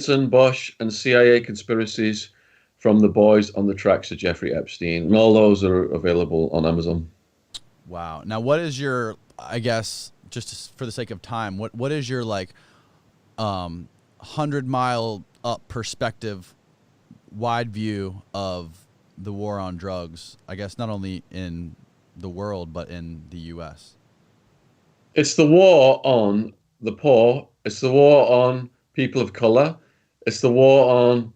Bush, and CIA conspiracies from the boys on the tracks of Jeffrey Epstein. And all those are available on Amazon. Wow. Now, what is your, I guess, just for the sake of time, what is your, like, 100-mile up perspective, wide view of the war on drugs, I guess, not only in the world, but in the U.S.? It's the war on the poor. It's the war on people of color. It's the war on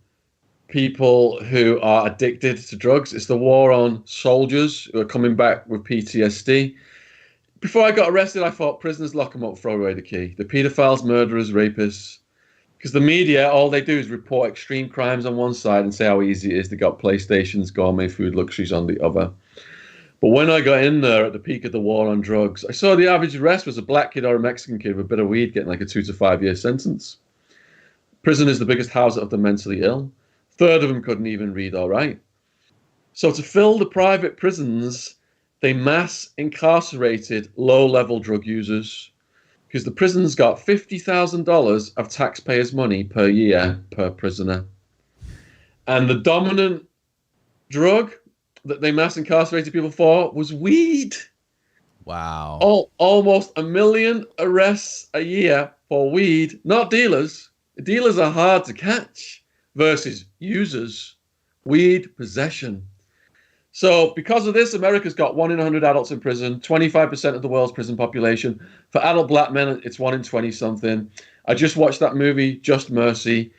people who are addicted to drugs. It's the war on soldiers who are coming back with PTSD. Before I got arrested, I thought prisoners lock them up, throw away the key. The pedophiles, murderers, rapists. Because the media, all they do is report extreme crimes on one side and say how easy it is to get PlayStations, gourmet food, luxuries on the other. But when I got in there at the peak of the war on drugs, I saw the average arrest was a black kid or a Mexican kid with a bit of weed getting like a 2 to 5 year sentence. Prison is the biggest house of the mentally ill. A third of them couldn't even read or write. So to fill the private prisons, they mass incarcerated low-level drug users because the prisons got $50,000 of taxpayers' money per year per prisoner. And the dominant drug that they mass incarcerated people for was weed. Wow. Almost 1 million arrests a year for weed, not dealers. Dealers are hard to catch versus users. Weed possession. So because of this, America's got 1 in 100 adults in prison, 25% of the world's prison population. For adult black men, it's 1 in 20 something. I just watched that movie, Just Mercy.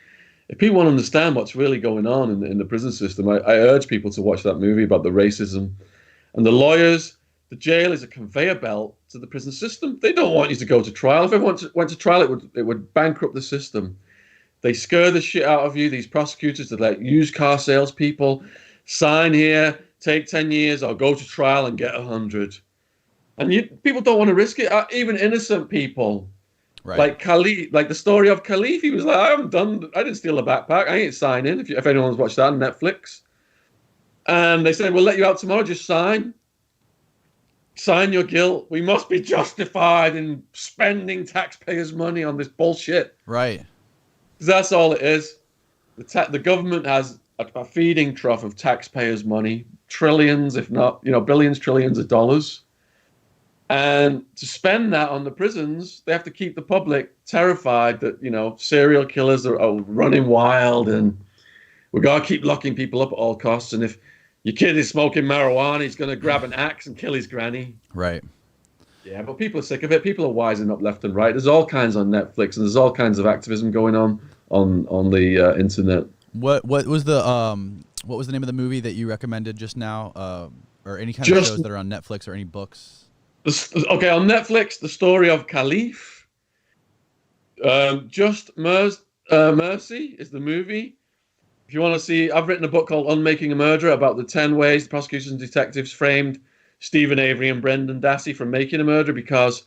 If people want to understand what's really going on in the prison system, I urge people to watch that movie about the racism. And the lawyers, the jail is a conveyor belt to the prison system. They don't want you to go to trial. If everyone went to trial, it would bankrupt the system. They scare the shit out of you, these prosecutors that let used car salespeople sign here, take 10 years, or go to trial and get 100. And people don't want to risk it. Even innocent people. Right. Like Khalif, like the story of Khalif, he was like, I didn't steal a backpack. I ain't signing. If anyone's watched that on Netflix. And they said, we'll let you out tomorrow, just sign. Sign your guilt. We must be justified in spending taxpayers' money on this bullshit. Right. Because that's all it is. The government has a feeding trough of taxpayers' money, trillions, if not, billions, trillions of dollars. And to spend that on the prisons, they have to keep the public terrified that, serial killers are running wild and we've got to keep locking people up at all costs. And if your kid is smoking marijuana, he's going to grab an axe and kill his granny. Right. Yeah, but people are sick of it. People are wising up left and right. There's all kinds on Netflix and there's all kinds of activism going on the internet. What was the name of the movie that you recommended just now? Or any kind of shows that are on Netflix or any books? Okay, on Netflix, the story of Khalif. Just Mercy is the movie. If you want to see, I've written a book called Unmaking a Murderer about the 10 ways the prosecutors and detectives framed Stephen Avery and Brendan Dassey from making a murder, because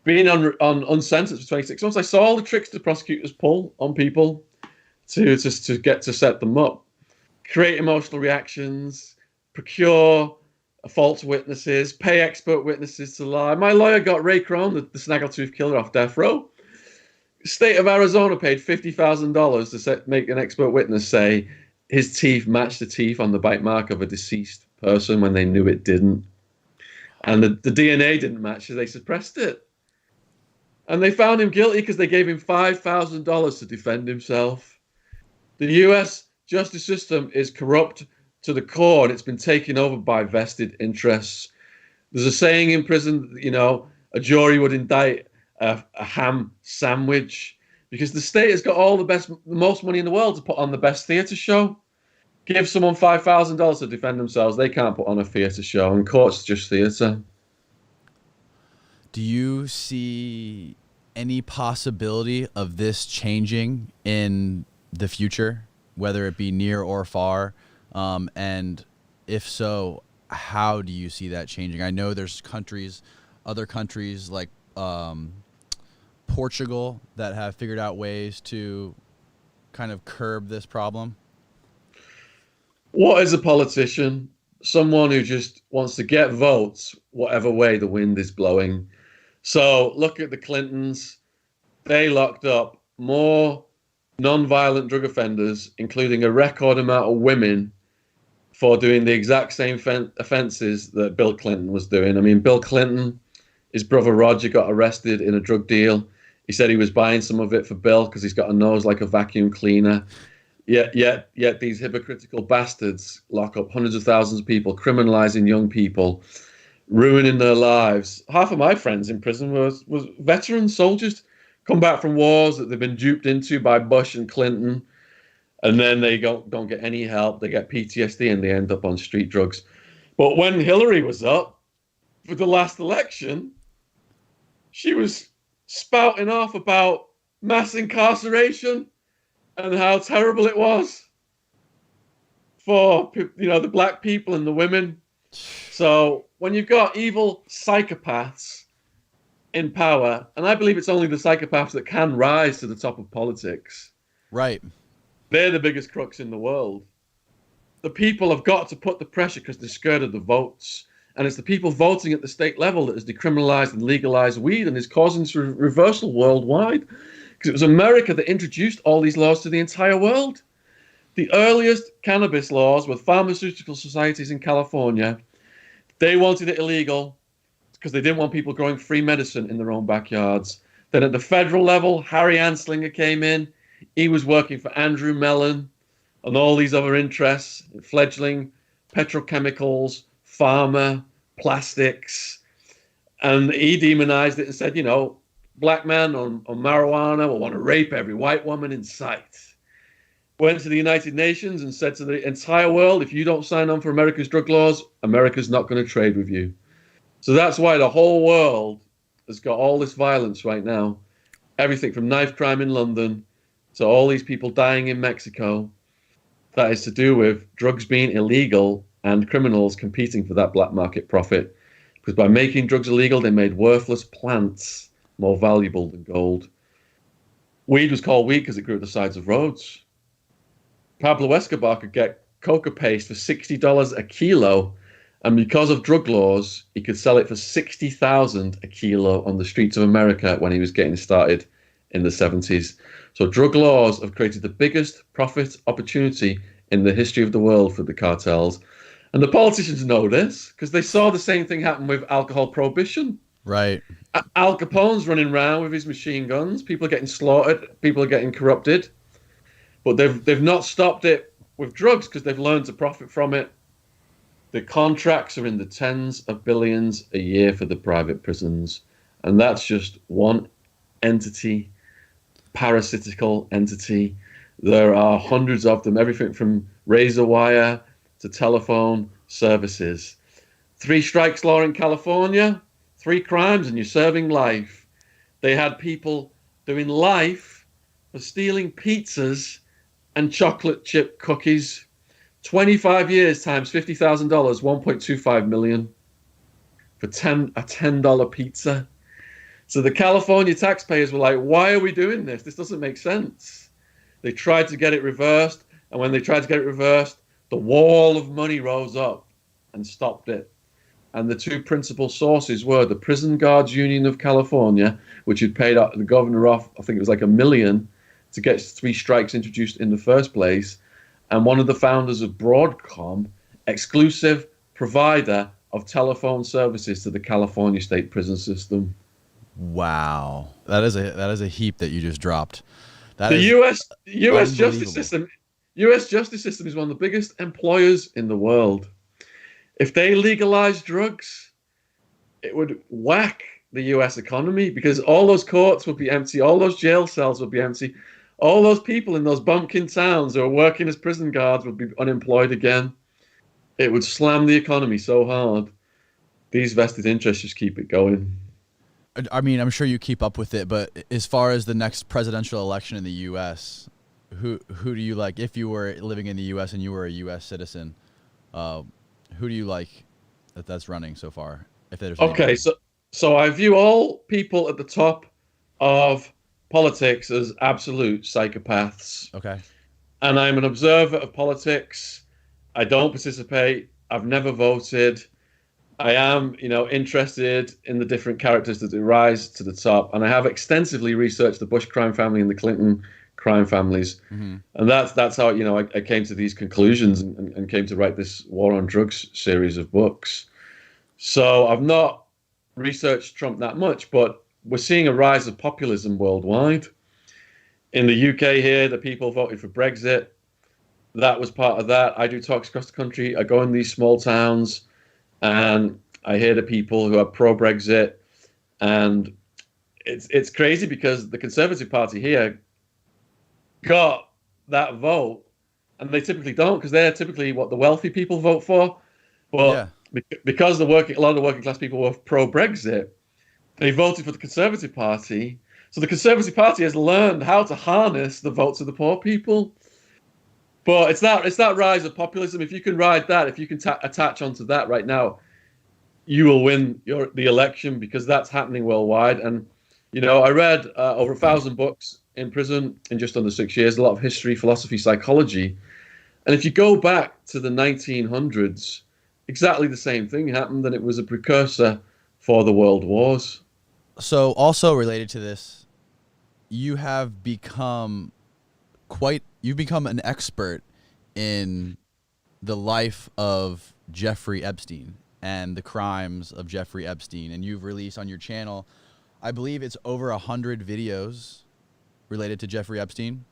being on uncensored for 26 months, I saw all the tricks the prosecutors pull on people to get to set them up. Create emotional reactions, procure false witnesses, pay expert witnesses to lie. My lawyer got Ray Crone, the snaggletooth killer, off death row. State of Arizona paid $50,000 to make an expert witness say his teeth matched the teeth on the bite mark of a deceased person when they knew it didn't. And the DNA didn't match, so they suppressed it. And they found him guilty because they gave him $5,000 to defend himself. The U.S. justice system is corrupt to the core, and it's been taken over by vested interests. There's a saying in prison, a jury would indict a ham sandwich because the state has got the most money in the world to put on the best theatre show. Give someone $5,000 to defend themselves, they can't put on a theatre show, and court's just theatre. Do you see any possibility of this changing in the future, whether it be near or far? And if so, how do you see that changing? I know there's other countries like Portugal that have figured out ways to kind of curb this problem. What is a politician? Someone who just wants to get votes whatever way the wind is blowing. So look at the Clintons. They locked up more non-violent drug offenders, including a record amount of women, for doing the exact same offenses that Bill Clinton was doing. I mean, Bill Clinton, his brother Roger got arrested in a drug deal. He said he was buying some of it for Bill because he's got a nose like a vacuum cleaner. Yet these hypocritical bastards lock up hundreds of thousands of people, criminalizing young people, ruining their lives. Half of my friends in prison was veteran soldiers, come back from wars that they've been duped into by Bush and Clinton, and then they don't get any help. They get PTSD and they end up on street drugs. But when Hillary was up for the last election, she was spouting off about mass incarceration and how terrible it was for the black people and the women. So when you've got evil psychopaths in power, and I believe it's only the psychopaths that can rise to the top of politics. Right. They're the biggest crooks in the world. The people have got to put the pressure because they're scared of the votes. And it's the people voting at the state level that has decriminalized and legalized weed and is causing this reversal worldwide. Because it was America that introduced all these laws to the entire world. The earliest cannabis laws were pharmaceutical societies in California. They wanted it illegal because they didn't want people growing free medicine in their own backyards. Then at the federal level, Harry Anslinger came in. He was working for Andrew Mellon and all these other interests, fledgling petrochemicals, pharma, plastics. And he demonized it and said, black men on marijuana will want to rape every white woman in sight. Went to the United Nations and said to the entire world, if you don't sign on for America's drug laws, America's not going to trade with you. So that's why the whole world has got all this violence right now. Everything from knife crime in London to all these people dying in Mexico. That is to do with drugs being illegal and criminals competing for that black market profit. Because by making drugs illegal, they made worthless plants more valuable than gold. Weed was called weed because it grew at the sides of roads. Pablo Escobar could get coca paste for $60 a kilo, and because of drug laws, he could sell it for $60,000 a kilo on the streets of America when he was getting started in the 70s. So drug laws have created the biggest profit opportunity in the history of the world for the cartels. And the politicians know this because they saw the same thing happen with alcohol prohibition. Right. Al Capone's running around with his machine guns. People are getting slaughtered. People are getting corrupted. But they've not stopped it with drugs because they've learned to profit from it. The contracts are in the tens of billions a year for the private prisons. And that's just one entity, parasitical entity. There are hundreds of them, everything from razor wire to telephone services. 3 strikes law in California, 3 crimes and you're serving life. They had people doing life for stealing pizzas and chocolate chip cookies. 25 years times $50,000, $1.25 million for a $10 pizza. So the California taxpayers were like, why are we doing this? This doesn't make sense. They tried to get it reversed. And when they tried to get it reversed, the wall of money rose up and stopped it. And the 2 principal sources were the Prison Guards Union of California, which had paid the governor off, I think it was like $1 million, to get 3 strikes introduced in the first place. And one of the founders of Broadcom, exclusive provider of telephone services to the California state prison system. Wow. That is a heap that you just dropped. The US justice system is one of the biggest employers in the world. If they legalized drugs, it would whack the US economy because all those courts would be empty, all those jail cells would be empty, all those people in those bumpkin towns who are working as prison guards would be unemployed again. It would slam the economy so hard. These vested interests just keep it going. I mean, I'm sure you keep up with it, but as far as the next presidential election in the U.S., who do you like? If you were living in the U.S. and you were a U.S. citizen, who do you like that's running so far? If there's okay, so I view all people at the top of politics as absolute psychopaths. Okay. And I'm an observer of politics. I don't participate. I've never voted. I am, interested in the different characters that rise to the top. And I have extensively researched the Bush crime family and the Clinton crime families. Mm-hmm. And that's how, I came to these conclusions and came to write this War on Drugs series of books. So I've not researched Trump that much, but we're seeing a rise of populism worldwide. In the UK here, the people voted for Brexit. That was part of that. I do talks across the country. I go in these small towns and I hear the people who are pro-Brexit. And it's crazy because the Conservative Party here got that vote, and they typically don't because they're typically what the wealthy people vote for. Yeah. But because a lot of the working class people were pro-Brexit, they voted for the Conservative Party. So the Conservative Party has learned how to harness the votes of the poor people. But it's that rise of populism. If you can ride that, if you can attach onto that right now, you will win the election because that's happening worldwide. And I read over 1,000 books in prison in just under 6 years, a lot of history, philosophy, psychology. And if you go back to the 1900s, exactly the same thing happened, and it was a precursor for the world wars. So also related to this, you have become an expert in the life of Jeffrey Epstein and the crimes of Jeffrey Epstein. And you've released on your channel, I believe it's over 100 videos related to Jeffrey Epstein.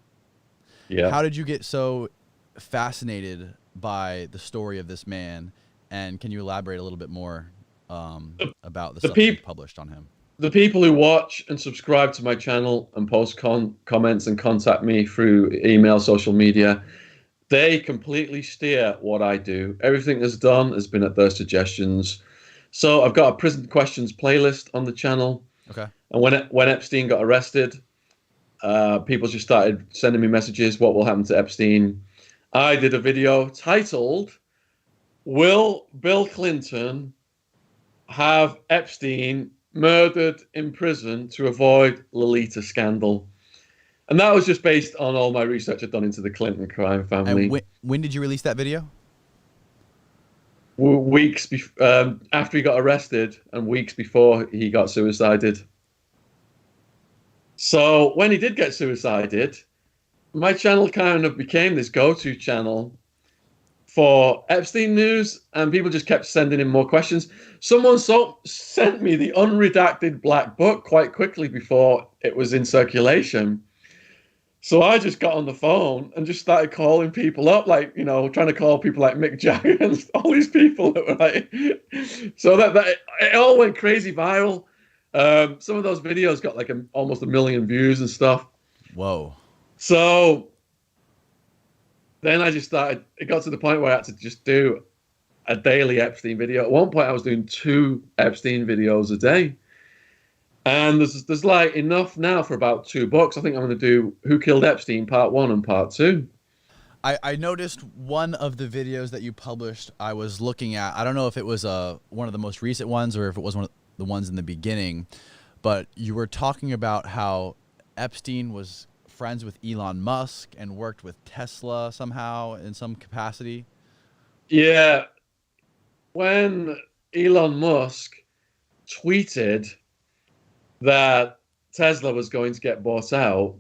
Yeah. How did you get so fascinated by the story of this man? And can you elaborate a little bit more about the stuff that you published on him? The people who watch and subscribe to my channel and post comments and contact me through email, social media, they completely steer what I do. Everything that's done has been at their suggestions. So I've got a prison questions playlist on the channel. Okay. And when Epstein got arrested, people just started sending me messages, what will happen to Epstein? I did a video titled, Will Bill Clinton have Epstein murdered in prison to avoid Lolita scandal? And that was just based on all my research I'd done into the Clinton crime family. And when did you release that video? Weeks after he got arrested and weeks before he got suicided. So when he did get suicided, my channel kind of became this go-to channel for Epstein news, and people just kept sending in more questions. Someone sent me the unredacted black book quite quickly before it was in circulation. So I just got on the phone and just started calling people up, like, trying to call people like Mick Jagger and all these people that were like, so that it all went crazy viral. Some of those videos got like almost 1 million views and stuff. Whoa. So then I just started, it got to the point where I had to just do a daily Epstein video. At one point I was doing 2 Epstein videos a day. And there's like enough now for about 2 books. I think I'm going to do Who Killed Epstein Part 1 and Part 2. I noticed one of the videos that you published I was looking at. I don't know if it was one of the most recent ones or if it was one of the ones in the beginning, but you were talking about how Epstein was friends with Elon Musk and worked with Tesla somehow in some capacity. Yeah. When Elon Musk tweeted that Tesla was going to get bought out,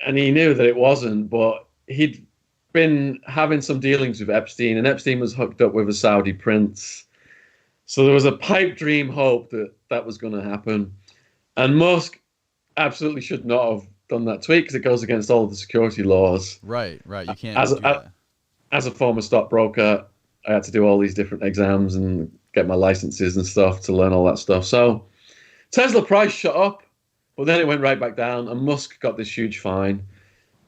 and he knew that it wasn't, but he'd been having some dealings with Epstein, and Epstein was hooked up with a Saudi prince. So there was a pipe dream hope that that was going to happen. And Musk absolutely should not have done that tweet because it goes against all of the security laws. Right. You can't do that. As a former stockbroker, I had to do all these different exams and get my licenses and stuff to learn all that stuff. So Tesla price shot up, but then it went right back down, and Musk got this huge fine.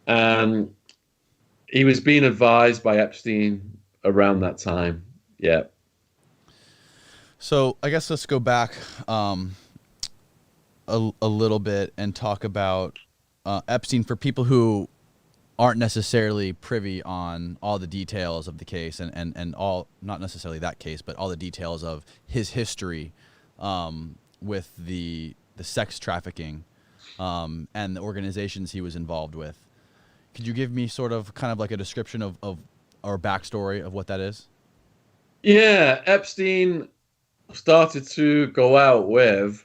And he was being advised by Epstein around that time. Yeah. So I guess let's go back a little bit and talk about Epstein for people who aren't necessarily privy on all the details of the case and all, not necessarily that case, but all the details of his history with the sex trafficking and the organizations he was involved with. Could you give me sort of kind of like a description of or backstory of what that is? Yeah, Epstein started to go out with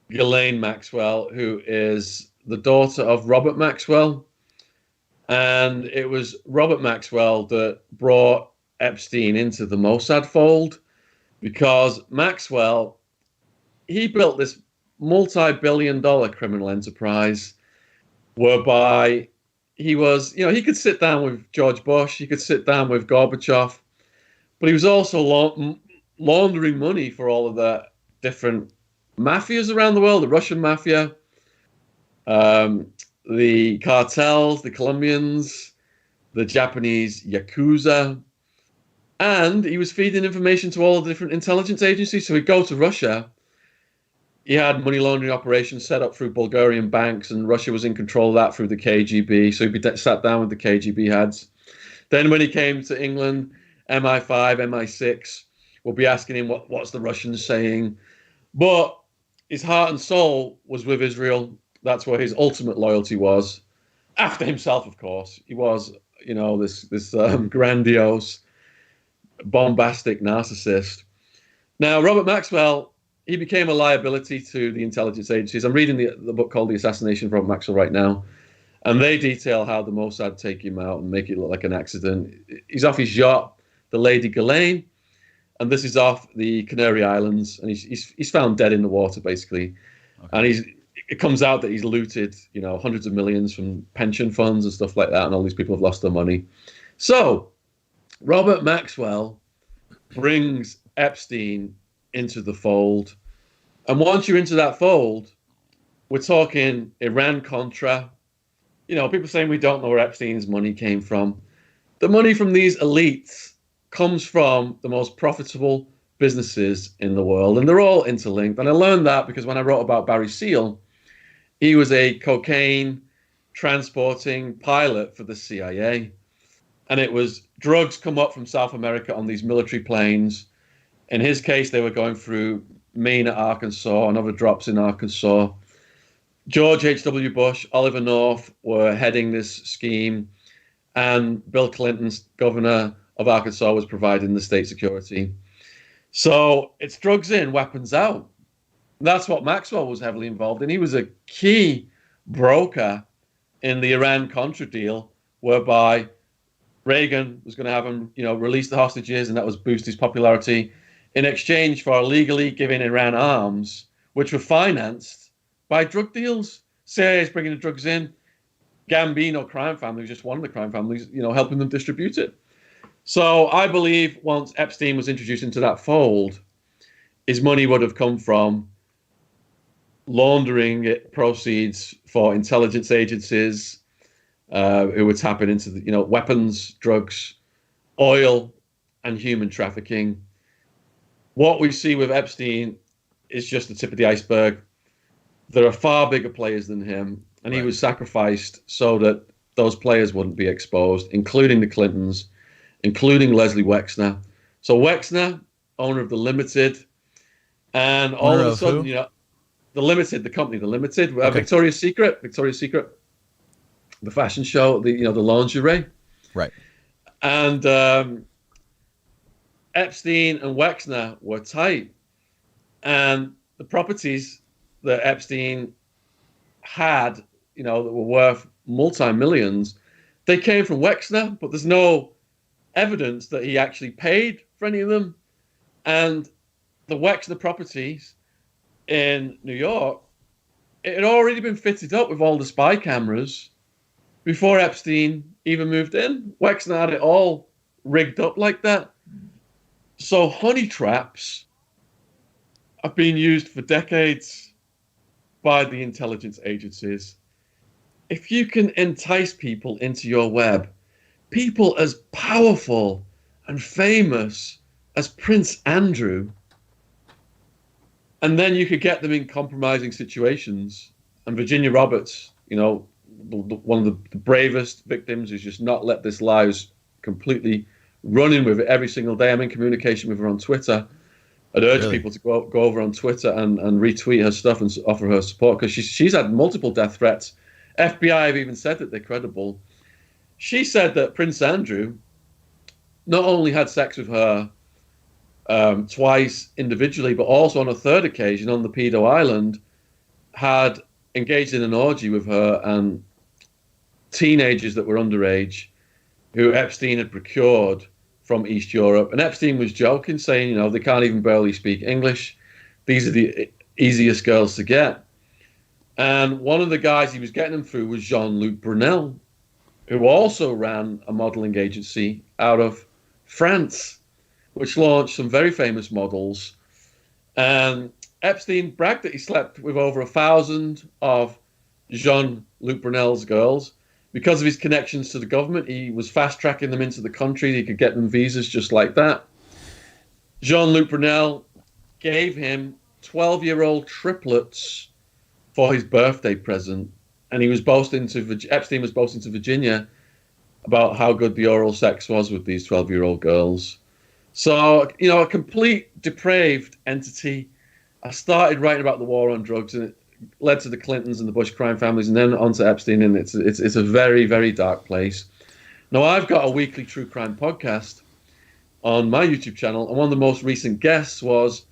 Ghislaine Maxwell, who is the daughter of Robert Maxwell. And it was Robert Maxwell that brought Epstein into the Mossad fold, because Maxwell, he built this multi-billion-dollar criminal enterprise whereby he was, he could sit down with George Bush, he could sit down with Gorbachev, but he was also laundering money for all of the different mafias around the world, the Russian mafia, the cartels, the Colombians, the Japanese Yakuza. And he was feeding information to all the different intelligence agencies. So he'd go to Russia. He had money laundering operations set up through Bulgarian banks, and Russia was in control of that through the KGB. So he'd be sat down with the KGB heads. Then when he came to England, MI5, MI6 will be asking him what's the Russians saying. But his heart and soul was with Israel. That's where his ultimate loyalty was. After himself, of course. He was, this grandiose, bombastic narcissist. Now, Robert Maxwell, he became a liability to the intelligence agencies. I'm reading the book called The Assassination of Robert Maxwell right now, and they detail how the Mossad take him out and make it look like an accident. He's off his yacht, the Lady Ghislaine, and this is off the Canary Islands, and he's found dead in the water, basically. Okay. And it comes out that he's looted, hundreds of millions from pension funds and stuff like that, and all these people have lost their money. So Robert Maxwell brings Epstein into the fold. And once you're into that fold, we're talking Iran-Contra. People saying we don't know where Epstein's money came from. The money from these elites comes from the most profitable businesses in the world, and they're all interlinked. And I learned that because when I wrote about Barry Seal, he was a cocaine transporting pilot for the CIA. And it was drugs come up from South America on these military planes. In his case, they were going through Maine at Arkansas and other drops in Arkansas. George H.W. Bush, Oliver North were heading this scheme. And Bill Clinton's governor of Arkansas was providing the state security. So it's drugs in, weapons out. That's what Maxwell was heavily involved in. He was a key broker in the Iran-Contra deal, whereby Reagan was going to have him, release the hostages, and that was boost his popularity in exchange for illegally giving Iran arms, which were financed by drug deals. CIA is bringing the drugs in. Gambino crime family was just one of the crime families, helping them distribute it. So I believe once Epstein was introduced into that fold, his money would have come from laundering proceeds for intelligence agencies who were tapping into the, weapons, drugs, oil, and human trafficking. What we see with Epstein is just the tip of the iceberg. There are far bigger players than him, and he was sacrificed so that those players wouldn't be exposed, including the Clintons, including Leslie Wexner. So Wexner, owner of the Limited, and all of a sudden, the Limited, the company, the Limited, okay. Victoria's Secret, the fashion show, the lingerie, right? And Epstein and Wexner were tight, and the properties that Epstein had, that were worth multi-millions, they came from Wexner, but there's no evidence that he actually paid for any of them. And the Wexner properties in New York, it had already been fitted up with all the spy cameras before Epstein even moved in. Wexner had it all rigged up like that. So honey traps have been used for decades by the intelligence agencies. If you can entice people into your web, people as powerful and famous as Prince Andrew, and then you could get them in compromising situations. And Virginia Roberts, one of the bravest victims, who's just not let this lie, completely running with it every single day. I'm in communication with her on Twitter. I'd urge people to go over on Twitter and retweet her stuff and offer her support, because she's had multiple death threats. FBI have even said that they're credible. She said that Prince Andrew not only had sex with her twice individually, but also on a third occasion on the Pedo Island, had engaged in an orgy with her and teenagers that were underage who Epstein had procured from East Europe. And Epstein was joking, saying, you know, they can't even barely speak English. These are the easiest girls to get. And one of the guys he was getting them through was Jean-Luc Brunel, who also ran a modeling agency out of France, which launched some very famous models. And Epstein bragged that he slept with over 1,000 of Jean-Luc Brunel's girls. Because of his connections to the government, he was fast-tracking them into the country. He could get them visas just like that. Jean-Luc Brunel gave him 12-year-old triplets for his birthday present. And he was Epstein was boasting to Virginia about how good the oral sex was with these 12-year-old girls. So, you know, a complete depraved entity. I started writing about the war on drugs, and it led to the Clintons and the Bush crime families, and then on to Epstein, and it's a very, very dark place. Now, I've got a weekly true crime podcast on my YouTube channel, and one of the most recent guests was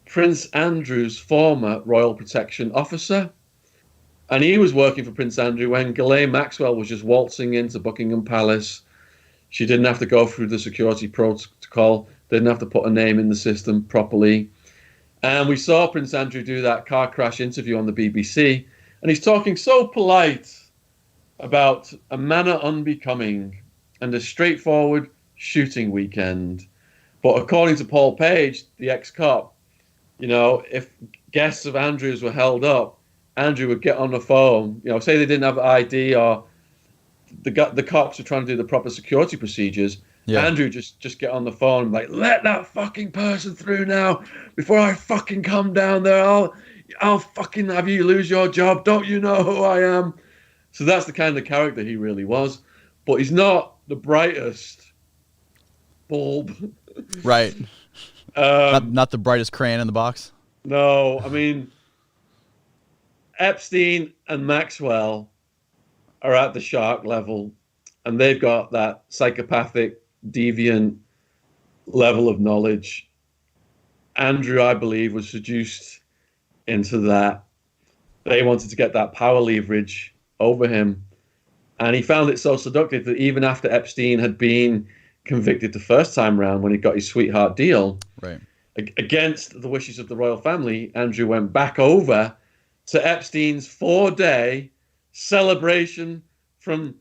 Prince Andrew's former Royal Protection Officer. And he was working for Prince Andrew when Ghislaine Maxwell was just waltzing into Buckingham Palace. She didn't have to go through the security protocol, didn't have to put a name in the system properly. And we saw Prince Andrew do that car crash interview on the BBC, and he's talking so polite about a manner unbecoming and a straightforward shooting weekend. But according to Paul Page, the ex-cop, you know, if guests of Andrew's were held up, Andrew would get on the phone, you know, say they didn't have ID or the cops were trying to do the proper security procedures. Yeah. Andrew just get on the phone and like, let that fucking person through now before I fucking come down there. I'll fucking have you lose your job. Don't you know who I am? So that's the kind of character he really was. But he's not the brightest bulb. Right. Not the brightest crayon in the box. No, I mean, Epstein and Maxwell are at the shark level, and they've got that psychopathic, deviant level of knowledge. Andrew, I believe, was seduced into that. They wanted to get that power leverage over him. And he found it so seductive that even after Epstein had been convicted the first time round when he got his sweetheart deal, right, against the wishes of the royal family, Andrew went back over to Epstein's 4-day celebration from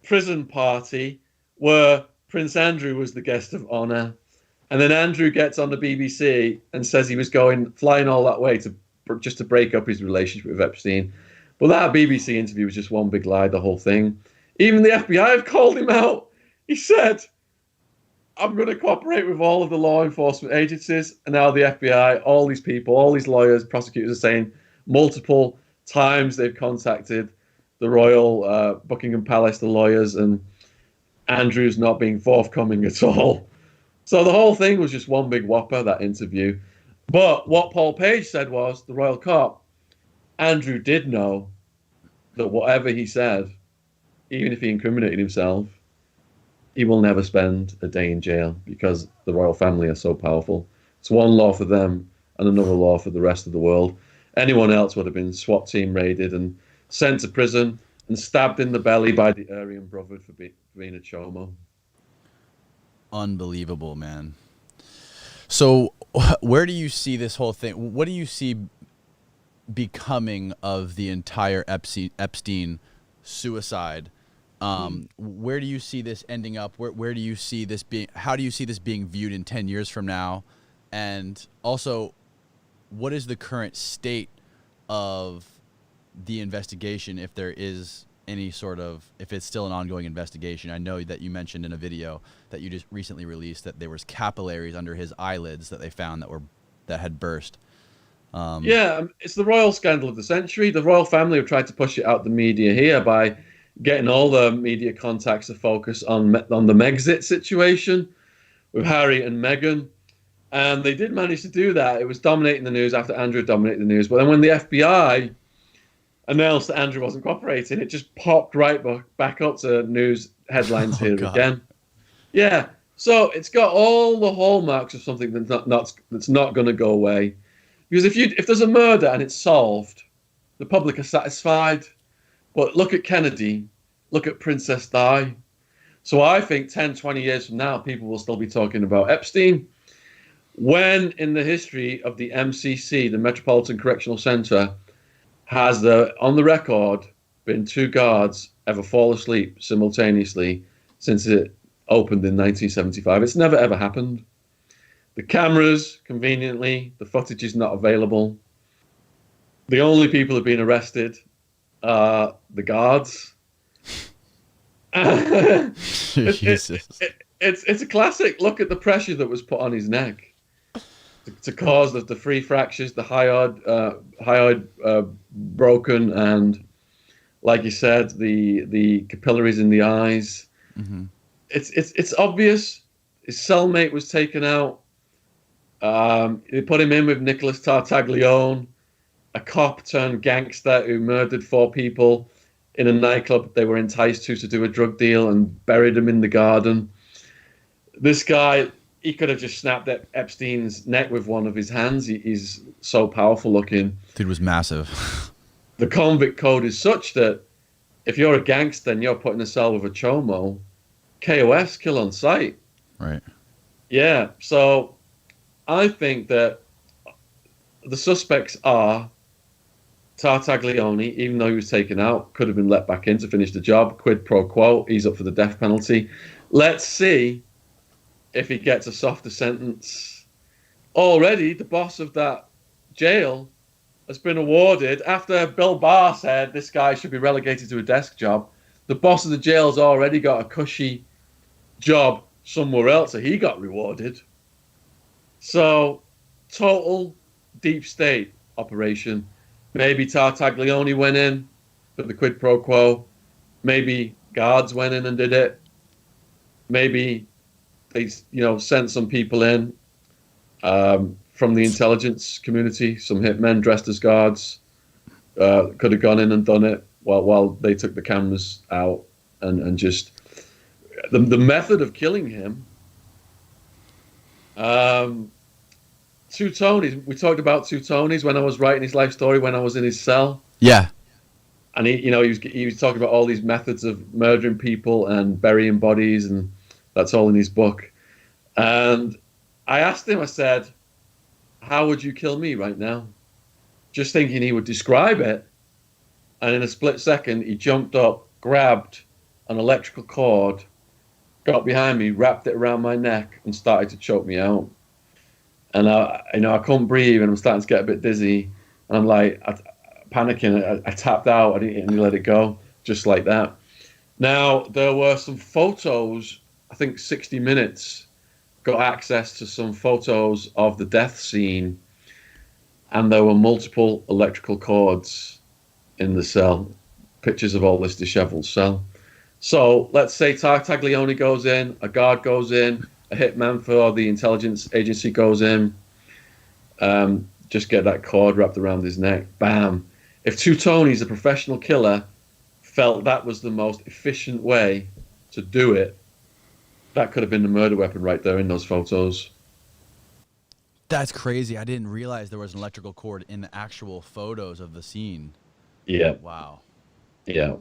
prison party where Prince Andrew was the guest of honor. And then Andrew gets on the BBC and says he was flying all that way just to break up his relationship with Epstein. But that BBC interview was just one big lie, the whole thing. Even the FBI have called him out. He said, I'm going to cooperate with all of the law enforcement agencies. And now the FBI, all these people, all these lawyers, prosecutors are saying multiple times they've contacted the Royal Buckingham Palace, the lawyers, and Andrew's not being forthcoming at all. So the whole thing was just one big whopper, that interview. But what Paul Page said was, the royal cop, Andrew did know that whatever he said, even if he incriminated himself, he will never spend a day in jail because the royal family are so powerful. It's one law for them and another law for the rest of the world. Anyone else would have been SWAT team raided and sent to prison and stabbed in the belly by the Aryan Brotherhood for being a chomo. Unbelievable, man. So where do you see this whole thing? What do you see becoming of the entire Epstein suicide? Where do you see this ending up? Where do you see this being? How do you see this being viewed in 10 years from now? And also, what is the current state of the investigation, if there is any sort of, if it's still an ongoing investigation? I know that you mentioned in a video that you just recently released that there was capillaries under his eyelids that they found that had burst. Yeah, it's the royal scandal of the century. The royal family have tried to push it out the media here by getting all the media contacts to focus on the Megxit situation with Harry and Meghan. And they did manage to do that. It was dominating the news after Andrew dominated the news. But then when the FBI announced that Andrew wasn't cooperating, it just popped right back up to news headlines here again. Yeah, so it's got all the hallmarks of something that's not going to go away. Because if there's a murder and it's solved, The public are satisfied. But look at Kennedy, look at Princess Di. So I think 10, 20 years from now, people will still be talking about Epstein. When in the history of the MCC, the Metropolitan Correctional Center, has on the record been two guards ever fall asleep simultaneously since it opened in 1975? It's never ever happened. The cameras, conveniently, the footage is not available. The only people who've been arrested are the guards. Jesus. It's a classic. Look at the pressure that was put on his neck to cause the three fractures, the hyoid broken, and like you said, the capillaries in the eyes. Mm-hmm. It's obvious. His cellmate was taken out. They put him in with Nicholas Tartaglione, a cop turned gangster who murdered 4 people in a nightclub they were enticed to do a drug deal and buried him in the garden. This guy, he could have just snapped Epstein's neck with one of his hands. He's so powerful looking. Dude was massive. The convict code is such that if you're a gangster and you're put in a cell with a chomo, KOS, kill on sight. Right. Yeah, so I think that the suspects are Tartaglione, even though he was taken out, could have been let back in to finish the job. Quid pro quo, he's up for the death penalty. Let's see if he gets a softer sentence. Already, the boss of that jail has been awarded, after Bill Barr said this guy should be relegated to a desk job, the boss of the jail has already got a cushy job somewhere else, so he got rewarded. So, total deep state operation. Maybe Tartaglione went in for the quid pro quo. Maybe guards went in and did it. Maybe they, sent some people in from the intelligence community, some hitmen dressed as guards, could have gone in and done it while they took the cameras out and just the method of killing him. Two Tonys. We talked about Two Tonys when I was writing his life story, when I was in his cell. Yeah. And he was talking about all these methods of murdering people and burying bodies, and that's all in his book. And I asked him, I said, how would you kill me right now? Just thinking he would describe it. And in a split second, he jumped up, grabbed an electrical cord, got behind me, wrapped it around my neck, and started to choke me out. And I couldn't breathe, and I'm starting to get a bit dizzy. And I'm like, panicking. I tapped out. I didn't let it go, just like that. Now, there were some photos. I think 60 Minutes got access to some photos of the death scene, and there were multiple electrical cords in the cell, pictures of all this disheveled cell. So let's say Tartaglione goes in, a guard goes in, a hitman for the intelligence agency goes in, just get that cord wrapped around his neck, bam. If Two Tonys, a professional killer, felt that was the most efficient way to do it, that could have been the murder weapon right there in those photos. That's crazy. I didn't realize there was an electrical cord in the actual photos of the scene. Yeah. Wow. Yeah.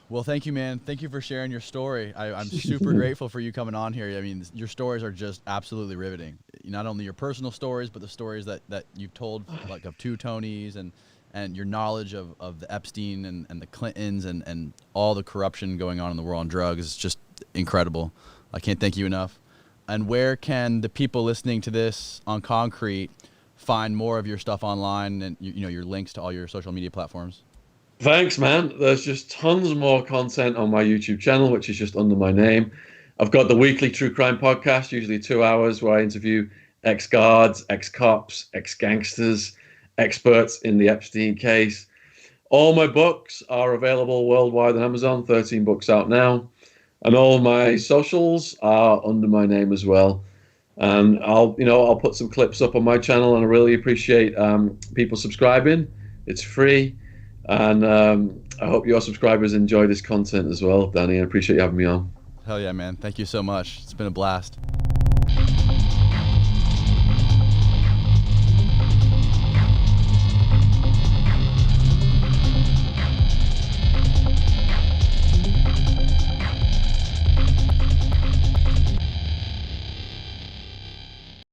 Well, thank you, man. Thank you for sharing your story. I'm super grateful for you coming on here. I mean, your stories are just absolutely riveting. Not only your personal stories, but the stories that you've told, like of Two Tonys, and your knowledge of the Epstein and the Clintons and all the corruption going on in the war on drugs is just incredible. I can't thank you enough. And where can the people listening to this on Concrete find more of your stuff online and your links to all your social media platforms? Thanks, man. There's just tons more content on my YouTube channel, which is just under my name. I've got the weekly true crime podcast, usually 2 hours, where I interview ex-guards, ex-cops, ex-gangsters, experts in the Epstein case. All my books are available worldwide on Amazon, 13 books out now. And all my socials are under my name as well. And I'll put some clips up on my channel, and I really appreciate people subscribing. It's free. And I hope your subscribers enjoy this content as well, Danny. I appreciate you having me on. Hell yeah, man. Thank you so much. It's been a blast.